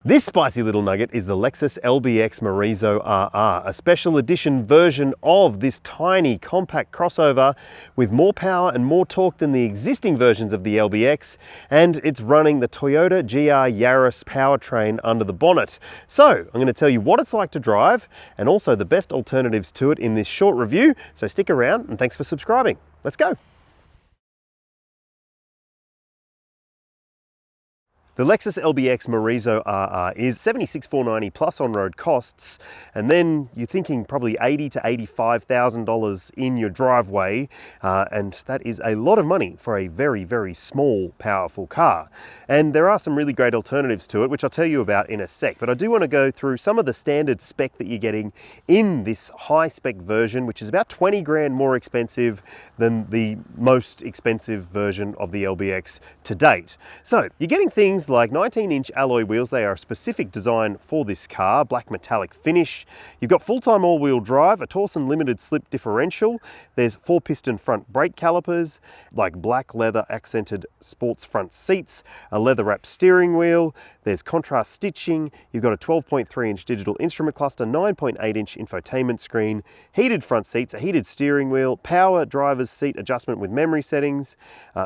This spicy little nugget is the Lexus LBX Morizo RR, a special edition version of this tiny compact crossover with more power and more torque than the existing versions of the LBX, and it's running the Toyota GR Yaris powertrain under the bonnet. So I'm going to tell you what it's like to drive and also the best alternatives to it in this short review, so stick around and thanks for subscribing. Let's go. The Lexus LBX Morizo RR is $76,490 plus on-road costs, and then you're thinking probably $80,000 to $85,000 in your driveway, and that is a lot of money for a very, very small, powerful car. And there are some really great alternatives to it, which I'll tell you about in a sec, but I do want to go through some of the standard spec that you're getting in this high-spec version, which is about 20 grand more expensive than the most expensive version of the LBX to date. So you're getting things like 19-inch alloy wheels. They are a specific design for this car, black metallic finish. You've got full-time all-wheel drive, a Torsen limited slip differential. There's 4-piston front brake calipers, like black leather accented sports front seats, a leather-wrapped steering wheel. There's contrast stitching. You've got a 12.3-inch digital instrument cluster, 9.8-inch infotainment screen, heated front seats, a heated steering wheel, power driver's seat adjustment with memory settings,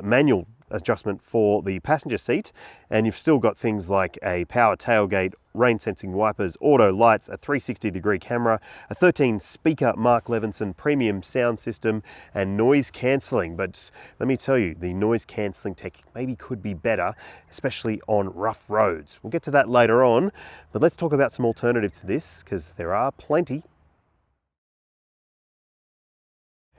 manual adjustment for the passenger seat, and you've still got things like a power tailgate, rain sensing wipers, auto lights, a 360-degree camera, a 13-speaker Mark Levinson premium sound system, and noise cancelling. But let me tell you, the noise cancelling tech maybe could be better, especially on rough roads. We'll get to that later on, but let's talk about some alternatives to this, because there are plenty.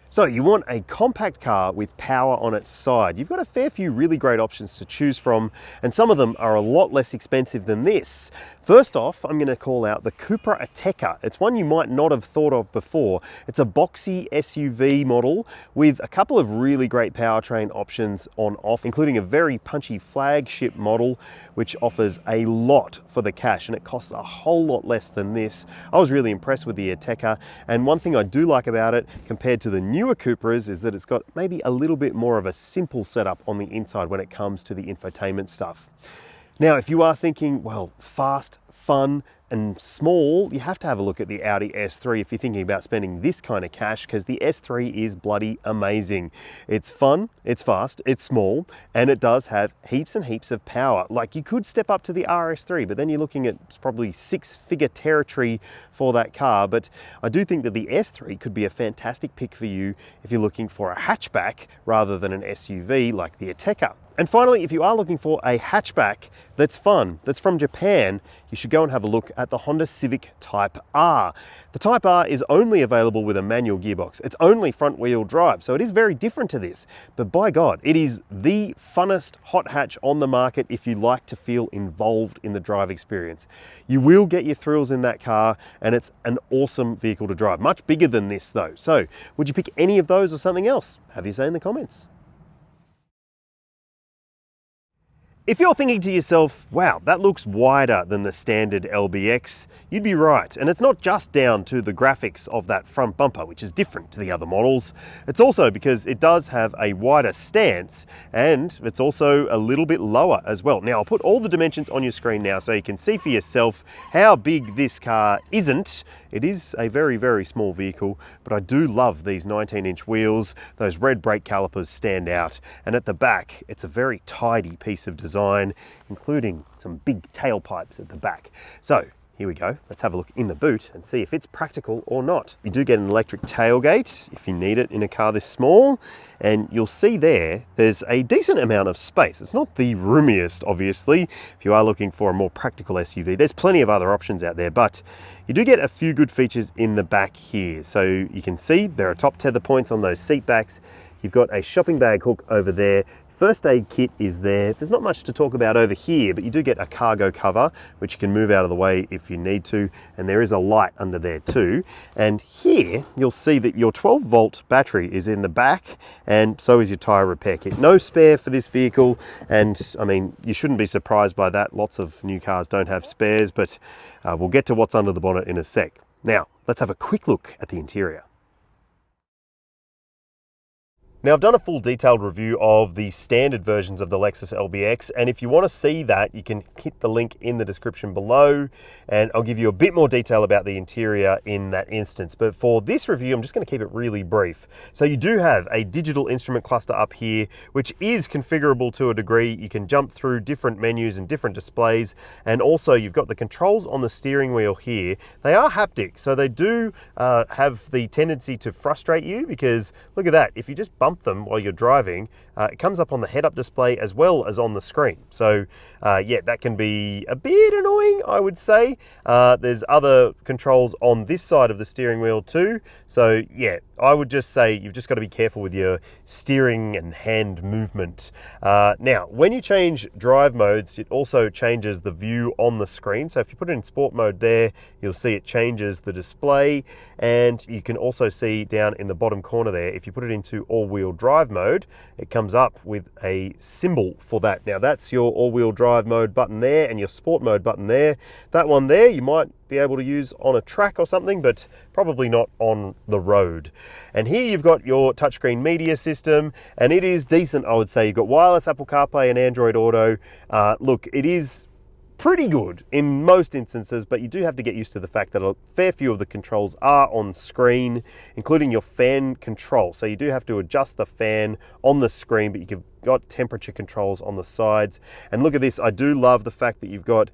So you want a compact car with power on its side. You've got a fair few really great options to choose from, and some of them are a lot less expensive than this. First off, I'm going to call out the Cupra Ateca. It's one you might not have thought of before. It's a boxy SUV model with a couple of really great powertrain options on off, including a very punchy flagship model, which offers a lot for the cash, and it costs a whole lot less than this. I was really impressed with the Ateca, and one thing I do like about it compared to the newer Cupras is that it's got maybe a little bit more of a simple setup on the inside when it comes to the infotainment stuff. Now, if you are thinking, well, fast, fun, and small, you have to have a look at the Audi S3 if you're thinking about spending this kind of cash, because the S3 is bloody amazing. It's fun, it's fast, it's small, and it does have heaps and heaps of power. Like, you could step up to the RS3, but then you're looking at probably six-figure territory for that car. But I do think that the S3 could be a fantastic pick for you if you're looking for a hatchback rather than an SUV like the Ateca. And finally, if you are looking for a hatchback that's fun, that's from Japan, you should go and have a look at the Honda Civic Type R. The Type R is only available with a manual gearbox. It's only front wheel drive, so it is very different to this. But by God, it is the funnest hot hatch on the market if you like to feel involved in the drive experience. You will get your thrills in that car, and it's an awesome vehicle to drive. Much bigger than this though. So would you pick any of those or something else? Have your say in the comments. If you're thinking to yourself, wow, that looks wider than the standard LBX, you'd be right. And it's not just down to the graphics of that front bumper, which is different to the other models. It's also because it does have a wider stance, and it's also a little bit lower as well. Now, I'll put all the dimensions on your screen now so you can see for yourself how big this car isn't. It is a very, very small vehicle, but I do love these 19-inch wheels. Those red brake calipers stand out. And at the back, it's a very tidy piece of design, including some big tailpipes at the back. So here we go. Let's have a look in the boot and see if it's practical or not. You do get an electric tailgate if you need it in a car this small, and you'll see there's a decent amount of space. It's not the roomiest, obviously. If you are looking for a more practical SUV, there's plenty of other options out there, but you do get a few good features in the back here. So you can see there are top tether points on those seat backs. You've got a shopping bag hook over there. First aid kit is there. There's not much to talk about over here, but you do get a cargo cover, which you can move out of the way if you need to. And there is a light under there too. And here you'll see that your 12-volt battery is in the back, and so is your tire repair kit. No spare for this vehicle. And I mean, you shouldn't be surprised by that. Lots of new cars don't have spares, but we'll get to what's under the bonnet in a sec. Now, let's have a quick look at the interior. Now, I've done a full detailed review of the standard versions of the Lexus LBX, and if you want to see that, you can hit the link in the description below, and I'll give you a bit more detail about the interior in that instance. But for this review, I'm just going to keep it really brief. So you do have a digital instrument cluster up here, which is configurable to a degree. You can jump through different menus and different displays, and also you've got the controls on the steering wheel here. They are haptic, so they do have the tendency to frustrate you, because look at that, if you just bump them while you're driving, it comes up on the head-up display as well as on the screen. So yeah, that can be a bit annoying, I would say. There's other controls on this side of the steering wheel too. So yeah, I would just say you've just got to be careful with your steering and hand movement. Now, when you change drive modes, it also changes the view on the screen. So if you put it in sport mode there, you'll see it changes the display, and you can also see down in the bottom corner there, if you put it into all-wheel drive mode, it comes up with a symbol for that. Now, that's your all-wheel drive mode button there and your sport mode button there. That one there, you might be able to use on a track or something, but probably not on the road. And here you've got your touchscreen media system, and it is decent, I would say. You've got wireless Apple CarPlay and Android Auto. Look, it is pretty good in most instances, but you do have to get used to the fact that a fair few of the controls are on screen, including your fan control. So you do have to adjust the fan on the screen, but you've got temperature controls on the sides. And look at this, I do love the fact that you've got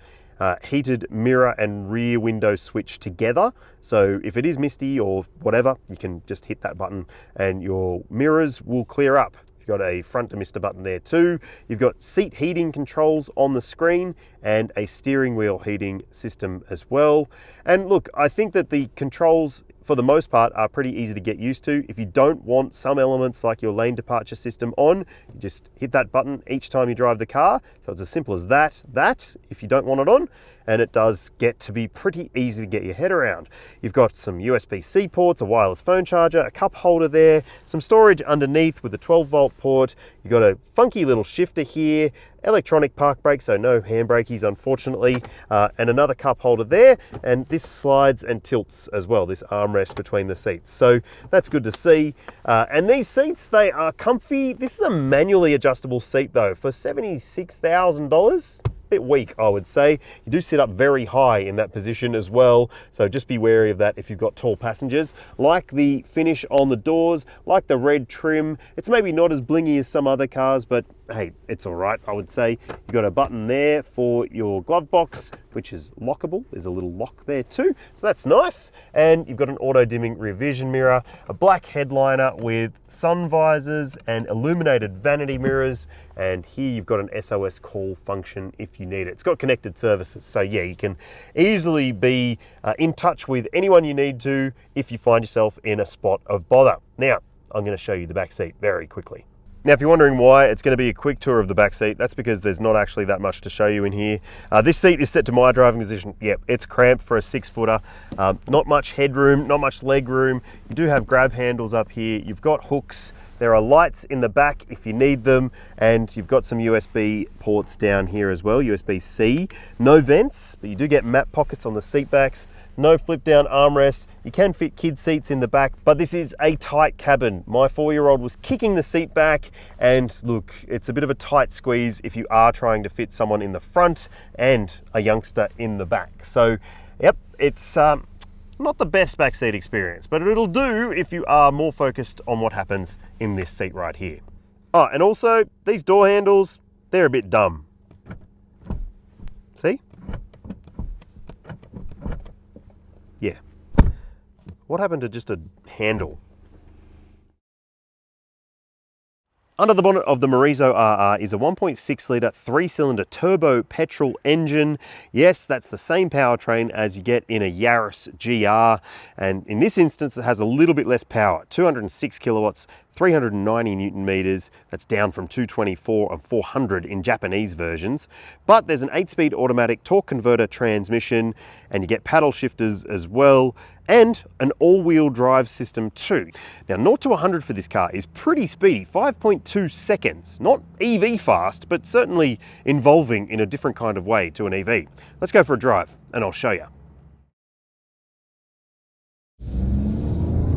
heated mirror and rear window switch together. So if it is misty or whatever, you can just hit that button and your mirrors will clear up. You've got a front demister button there too. You've got seat heating controls on the screen and a steering wheel heating system as well. And look, I think that the controls for the most part are pretty easy to get used to. If you don't want some elements like your lane departure system on, you just hit that button each time you drive the car. So it's as simple as that, if you don't want it on, and it does get to be pretty easy to get your head around. You've got some USB-C ports, a wireless phone charger, a cup holder there, some storage underneath with a 12-volt port. You've got a funky little shifter here, electronic park brake, so no handbrakies unfortunately, and another cup holder there, and this slides and tilts as well, this armrest between the seats. So that's good to see. And these seats, they are comfy. This is a manually adjustable seat though, for $76,000. Bit weak, I would say. You do sit up very high in that position as well, so just be wary of that if you've got tall passengers. Like the finish on the doors, like the red trim, it's maybe not as blingy as some other cars, but hey, it's all right, I would say. You've got a button there for your glove box, which is lockable. There's a little lock there too, so that's nice. And you've got an auto dimming rear vision mirror, a black headliner with sun visors and illuminated vanity mirrors, and here you've got an SOS call function if you need it. It's got connected services, so yeah, you can easily be in touch with anyone you need to if you find yourself in a spot of bother. Now, I'm going to show you the back seat very quickly. Now, if you're wondering why it's going to be a quick tour of the back seat, that's because there's not actually that much to show you in here. This seat is set to my driving position. Yep, it's cramped for a 6-footer. Not much headroom, not much leg room. You do have grab handles up here. You've got hooks. There are lights in the back if you need them, and you've got some USB ports down here as well, USB-C. No vents, but you do get map pockets on the seat backs. No flip down armrest. You can fit kid seats in the back, but this is a tight cabin. My 4-year-old was kicking the seat back, and look, it's a bit of a tight squeeze if you are trying to fit someone in the front and a youngster in the back. So yep, it's not the best backseat experience, but it'll do if you are more focused on what happens in this seat right here. Oh, and also these door handles, they're a bit dumb. See? Yeah. What happened to just a handle? Under the bonnet of the Morizo RR is a 1.6 litre 3-cylinder turbo petrol engine. Yes, that's the same powertrain as you get in a Yaris GR, and in this instance it has a little bit less power, 206 kilowatts, 390 Newton meters. That's down from 224 and 400 in Japanese versions. But there's an 8-speed automatic torque converter transmission, and you get paddle shifters as well, and an all-wheel drive system too. Now, 0 to 100 for this car is pretty speedy, 5.2 seconds. Not EV fast, but certainly involving in a different kind of way to an EV. Let's go for a drive, and I'll show you.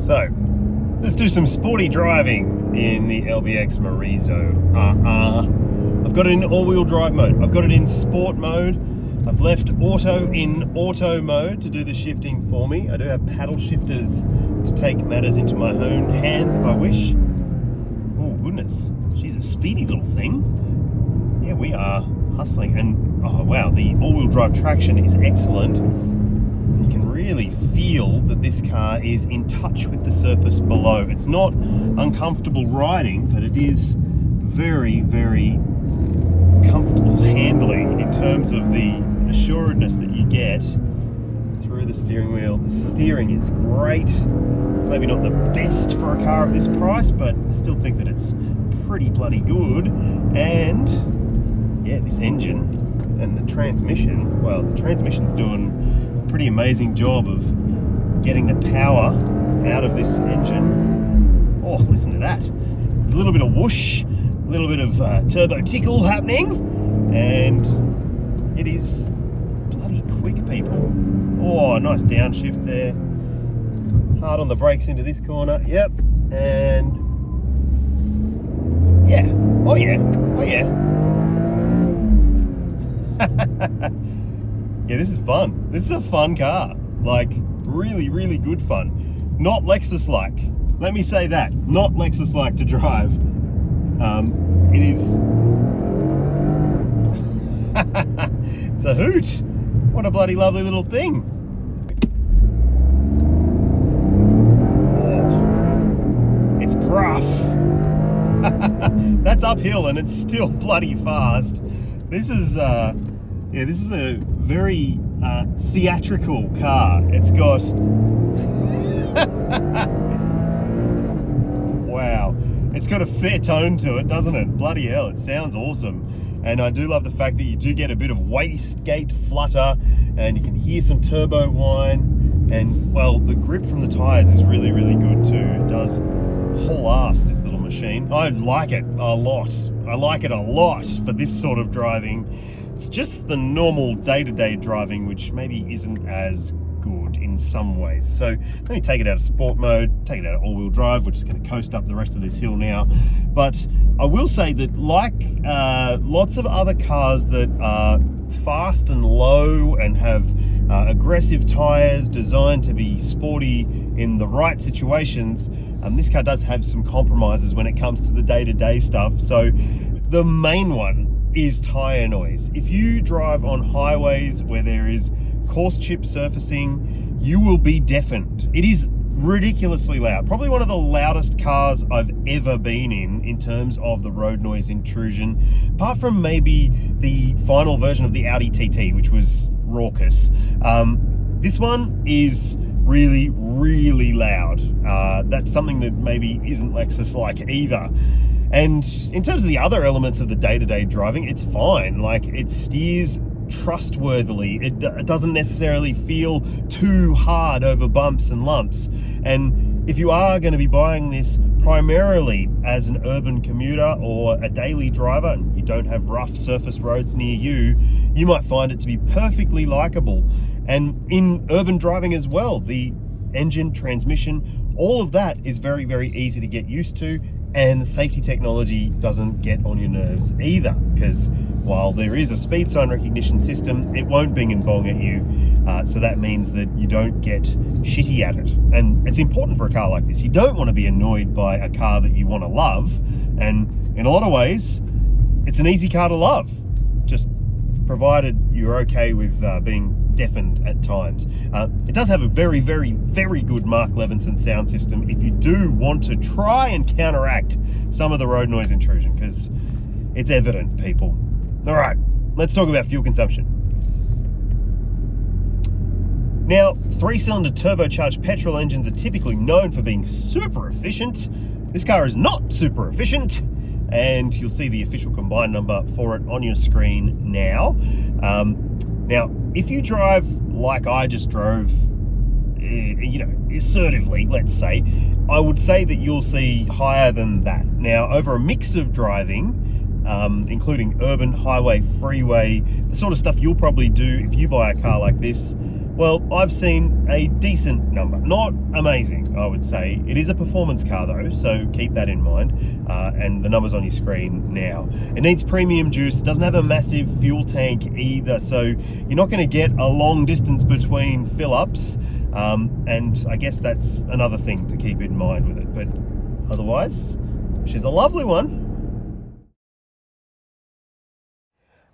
So, let's do some sporty driving in the LBX Morizo RR. I've got it in all-wheel drive mode. I've got it in sport mode. I've left auto in auto mode to do the shifting for me. I do have paddle shifters to take matters into my own hands if I wish. Oh goodness, she's a speedy little thing. Yeah, we are hustling, and oh wow, the all-wheel drive traction is excellent. You can really feel that this car is in touch with the surface below. It's not uncomfortable riding, but it is very, very comfortable handling in terms of the assuredness that you get through the steering wheel. The steering is great. It's maybe not the best for a car of this price, but I still think that it's pretty bloody good. And yeah, this engine and the transmission, well, the transmission's doing a pretty amazing job of getting the power out of this engine. Oh, listen to that. There's a little bit of whoosh, a little bit of turbo tickle happening, and it is bloody quick, people. Oh, nice downshift there. Hard on the brakes into this corner. Yep. And yeah. Oh yeah. Oh yeah. Yeah, this is fun. This is a fun car. Like, really, really good fun. Not Lexus-like. Let me say that. Not Lexus-like to drive. It is... It's a hoot. What a bloody lovely little thing. Oh, it's gruff. That's uphill and it's still bloody fast. This is yeah, this is a very theatrical car. It's got wow, it's got a fair tone to it, doesn't it? Bloody hell, it sounds awesome. And I do love the fact that you do get a bit of wastegate flutter, and you can hear some turbo whine, and well, the grip from the tires is really, really good too. It does haul ass, this little machine. I like it a lot. I like it a lot for this sort of driving. It's just the normal day-to-day driving which maybe isn't as good in some ways. So let me take it out of sport mode, take it out of all-wheel drive. We're just going to coast up the rest of this hill now. But I will say that, like lots of other cars that are fast and low and have aggressive tires designed to be sporty in the right situations, this car does have some compromises when it comes to the day-to-day stuff. So the main one is tire noise. If you drive on highways where there is coarse chip surfacing, you will be deafened. It is ridiculously loud. Probably one of the loudest cars I've ever been in terms of the road noise intrusion, apart from maybe the final version of the Audi TT, which was raucous. This one is really, really loud. That's something that maybe isn't Lexus-like either. And in terms of the other elements of the day-to-day driving, it's fine. Like, it steers trustworthily. It doesn't necessarily feel too hard over bumps and lumps. And if you are going to be buying this primarily as an urban commuter or a daily driver, and you don't have rough surface roads near you, you might find it to be perfectly likable. And in urban driving as well, the engine, transmission, all of that is very, very easy to get used to. And the safety technology doesn't get on your nerves either, because while there is a speed sign recognition system, it won't bing and bong at you. So that means that you don't get shitty at it. And it's important for a car like this. You don't want to be annoyed by a car that you want to love. And in a lot of ways, it's an easy car to love, just provided you're okay with being deafened at times. It does have a very, very, very good Mark Levinson sound system if you do want to try and counteract some of the road noise intrusion, because it's evident, people. All right, let's talk about fuel consumption. Now, 3-cylinder turbocharged petrol engines are typically known for being super efficient. This car is not super efficient, and you'll see the official combined number for it on your screen now. Now, if you drive like I just drove, you know, assertively, let's say, I would say that you'll see higher than that. Now, over a mix of driving, including urban, highway, freeway, the sort of stuff you'll probably do if you buy a car like this, Well, I've seen a decent number. Not amazing, I would say. It is a performance car though, so keep that in mind. And the number's on your screen now. It needs premium juice. It doesn't have a massive fuel tank either, so you're not going to get a long distance between fill-ups. And I guess that's another thing to keep in mind with it. But otherwise, she's a lovely one.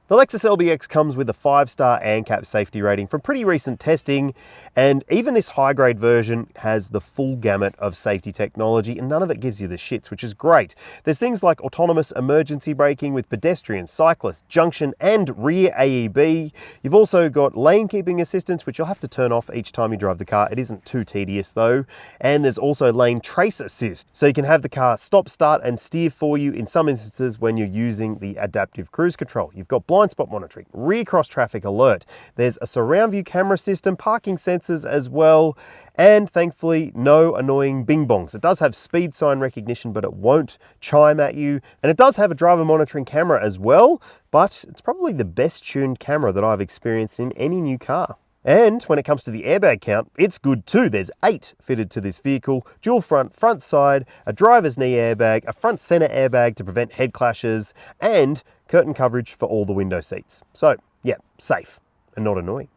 The Lexus LBX comes with a 5-star ANCAP safety rating from pretty recent testing, and even this high-grade version has the full gamut of safety technology, and none of it gives you the shits, which is great. There's things like autonomous emergency braking with pedestrian, cyclist, junction, and rear AEB. You've also got lane keeping assistance, which you'll have to turn off each time you drive the car. It isn't too tedious though. And there's also lane trace assist, so you can have the car stop, start, and steer for you in some instances when you're using the adaptive cruise control. You've got blind spot monitoring, rear cross traffic alert. There's a surround view camera system, parking sensors as well, and thankfully no annoying bing bongs. It does have speed sign recognition, but it won't chime at you. And it does have a driver monitoring camera as well, but it's probably the best tuned camera that I've experienced in any new car. And when it comes to the airbag count, it's good too. There's 8 fitted to this vehicle, dual front side, a driver's knee airbag, a front center airbag to prevent head clashes, and curtain coverage for all the window seats. So yeah, safe and not annoying.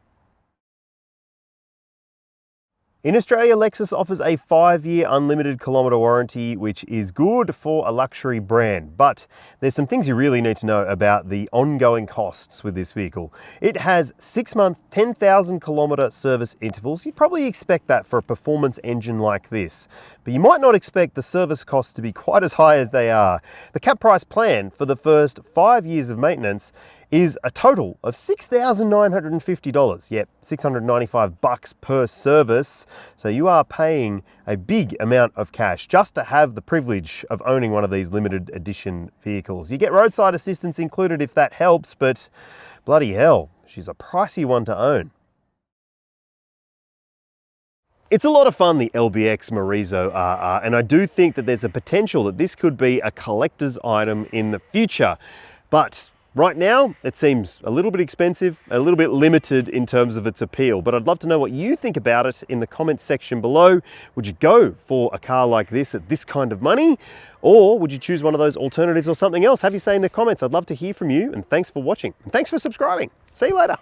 In Australia, Lexus offers a 5-year unlimited kilometre warranty, which is good for a luxury brand. But there's some things you really need to know about the ongoing costs with this vehicle. It has 6-month, 10,000 kilometre service intervals. You'd probably expect that for a performance engine like this, but you might not expect the service costs to be quite as high as they are. The cap price plan for the first 5 years of maintenance is a total of $6,950. Yep, $695 per service. So you are paying a big amount of cash just to have the privilege of owning one of these limited edition vehicles. You get roadside assistance included if that helps, but bloody hell, she's a pricey one to own. It's a lot of fun, the LBX Morizo RR, and I do think that there's a potential that this could be a collector's item in the future. But right now, it seems a little bit expensive, a little bit limited in terms of its appeal, but I'd love to know what you think about it in the comments section below. Would you go for a car like this at this kind of money? Or would you choose one of those alternatives or something else? Have your say in the comments. I'd love to hear from you, and thanks for watching. And thanks for subscribing. See you later.